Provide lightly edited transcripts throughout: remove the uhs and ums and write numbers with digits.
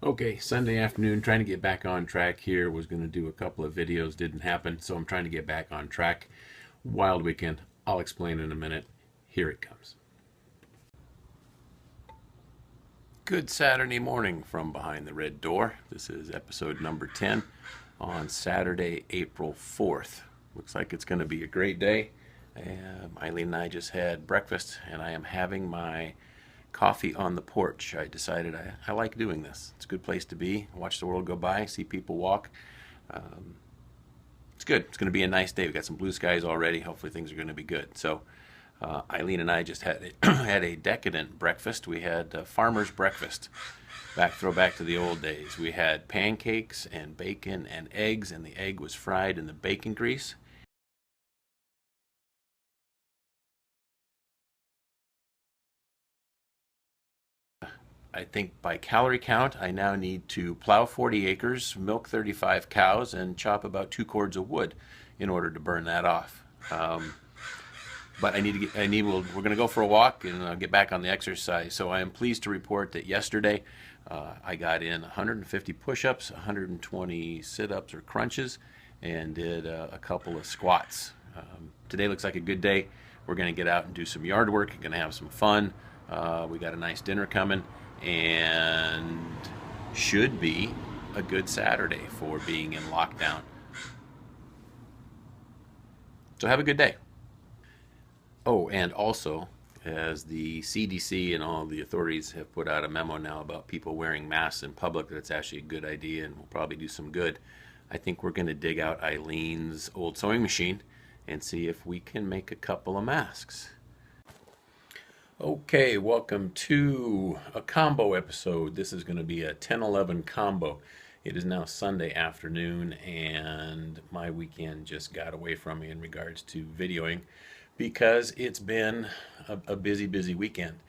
Okay, Sunday afternoon, trying to get back on track here. Was going to do a couple of videos, didn't happen, so I'm trying to get back on track. Wild weekend. I'll explain in a minute. Here it comes. Good Saturday morning from behind the red door. This is episode number 10 on Saturday, April 4th. Looks like it's going to be a great day. Eileen and I just had breakfast, and I am having my coffee on the porch. I decided I like doing this. It's a good place to be. Watch the world go by, see people walk. Um, it's good. It's going to be a nice day. We got some blue skies already. Hopefully things are going to be good. So Eileen and I just had had a decadent breakfast. We had farmer's breakfast. Throwback to the old days. We had pancakes and bacon and eggs, and the egg was fried in the bacon grease. I think by calorie count, I now need to plow 40 acres, milk 35 cows, and chop about 2 cords of wood in order to burn that off. But I need to get, we're going to go for a walk and get back on the exercise. So I am pleased to report that yesterday I got in 150 push-ups, 120 sit-ups or crunches, and did a couple of squats. Today looks like a good day. We're going to get out and do some yard work. Going to have some fun. We got a nice dinner coming, and should be a good Saturday for being in lockdown. So have a good day. Oh, and also, as the CDC and all the authorities have put out a memo now about people wearing masks in public, that's actually a good idea and will probably do some good. I think we're going to dig out Eileen's old sewing machine and see if we can make a couple of masks. Okay, welcome to a combo episode. This is going to be a 10-11 combo. It is now Sunday afternoon, and my weekend just got away from me in regards to videoing because it's been a busy weekend.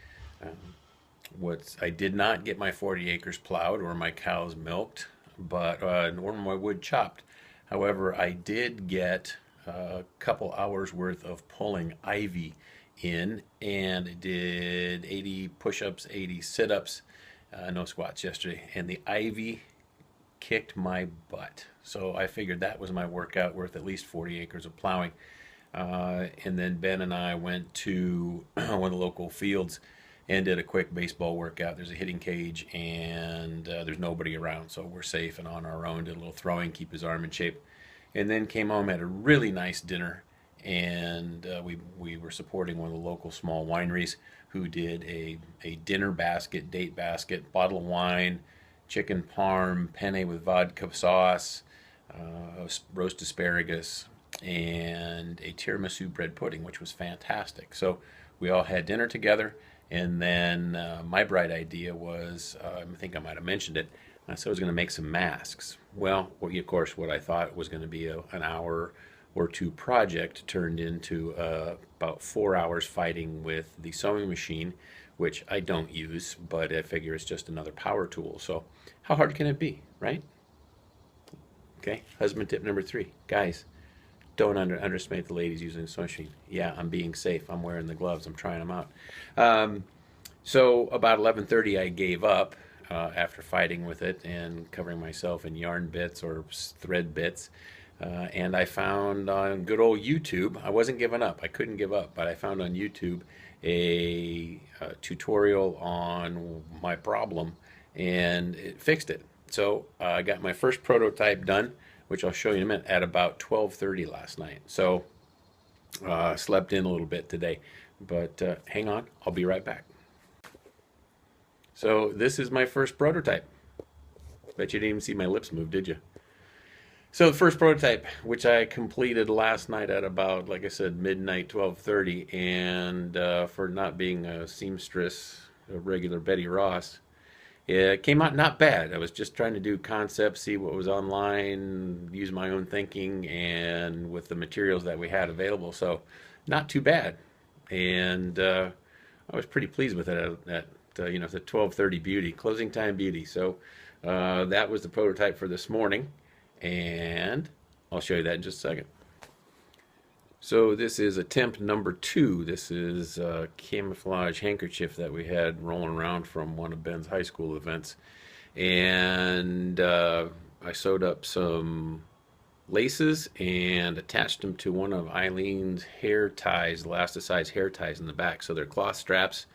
I did not get my 40 acres plowed or my cows milked, but nor my wood chopped. However, I did get a couple hours worth of pulling ivy in, and I did 80 push-ups, 80 sit-ups, no squats yesterday, and the ivy kicked my butt. So I figured that was my workout worth at least 40 acres of plowing. And then Ben and I went to one of the local fields and did a quick baseball workout. There's a hitting cage, and there's nobody around, so we're safe and on our own. Did a little throwing, keep his arm in shape, and then came home, had a really nice dinner, and we were supporting one of the local small wineries who did a dinner basket, date basket, bottle of wine, chicken parm, penne with vodka sauce, roast asparagus, and a tiramisu bread pudding, which was fantastic. So we all had dinner together, and then my bright idea was, I think I might have mentioned it, so I was going to make some masks. Well, of course, what I thought was going to be an hour or two project turned into about 4 hours fighting with the sewing machine, which I don't use, but I figure it's just another power tool. So how hard can it be, right? Okay, husband tip number 3. Guys, don't underestimate the ladies using the sewing machine. Yeah, I'm being safe. I'm wearing the gloves. I'm trying them out. So about 11:30, I gave up after fighting with it and covering myself in yarn bits or thread bits. And I found on good old YouTube, I wasn't giving up. I couldn't give up, but I found on YouTube a tutorial on my problem, and it fixed it. So I got my first prototype done, which I'll show you in a minute, at about 12:30 last night. So slept in a little bit today, but hang on, I'll be right back. So this is my first prototype. Bet you didn't even see my lips move, did you? So the first prototype, which I completed last night at about, like I said, midnight, 12:30, and for not being a seamstress, a regular Betty Ross, it came out not bad. I was just trying to do concepts, see what was online, use my own thinking, and with the materials that we had available, so not too bad. And I was pretty pleased with it at the 12:30 beauty, closing time beauty. So that was the prototype for this morning, and I'll show you that in just a second. So this is attempt number 2. This is a camouflage handkerchief that we had rolling around from one of Ben's high school events. And I sewed up some laces and attached them to one of Eileen's hair ties, elasticized hair ties in the back. So they're cloth straps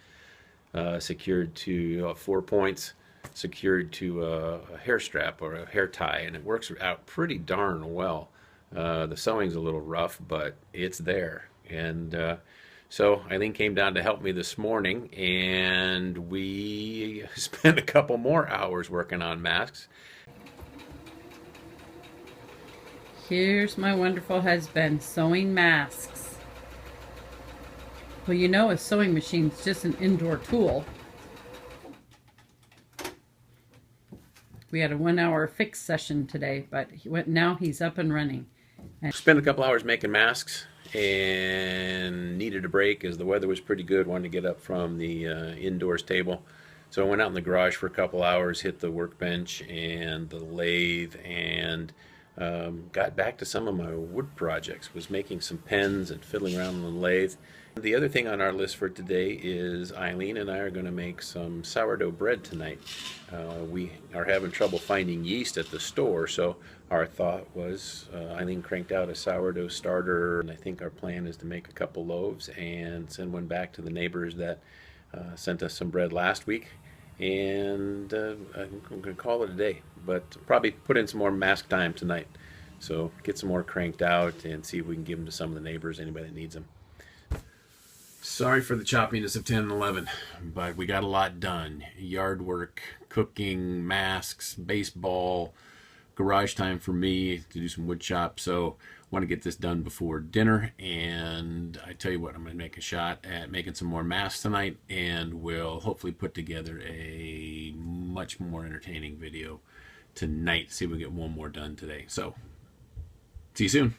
secured to 4 points, secured to a hair strap or a hair tie, and it works out pretty darn well. The sewing's a little rough, but it's there. And so Eileen came down to help me this morning, and we spent a couple more hours working on masks. Here's my wonderful husband sewing masks. Well, you know, a sewing machine's just an indoor tool. We had a 1-hour fix session today, but now he's up and running. Spent a couple hours making masks and needed a break as the weather was pretty good. Wanted to get up from the indoors table. So I went out in the garage for a couple hours, hit the workbench and the lathe, and got back to some of my wood projects. Was making some pens and fiddling around on the lathe. The other thing on our list for today is Eileen and I are going to make some sourdough bread tonight. We are having trouble finding yeast at the store, so our thought was Eileen cranked out a sourdough starter, and I think our plan is to make a couple loaves and send one back to the neighbors that sent us some bread last week. And I'm going to call it a day, but probably put in some more mask time tonight. So get some more cranked out and see if we can give them to some of the neighbors, anybody that needs them. Sorry for the choppiness of 10 and 11, but we got a lot done. Yard work, cooking, masks, baseball, garage time for me to do some wood shop. So want to get this done before dinner, and I tell you what, I'm going to make a shot at making some more masks tonight, and we'll hopefully put together a much more entertaining video tonight. See if we can get one more done today. So see you soon.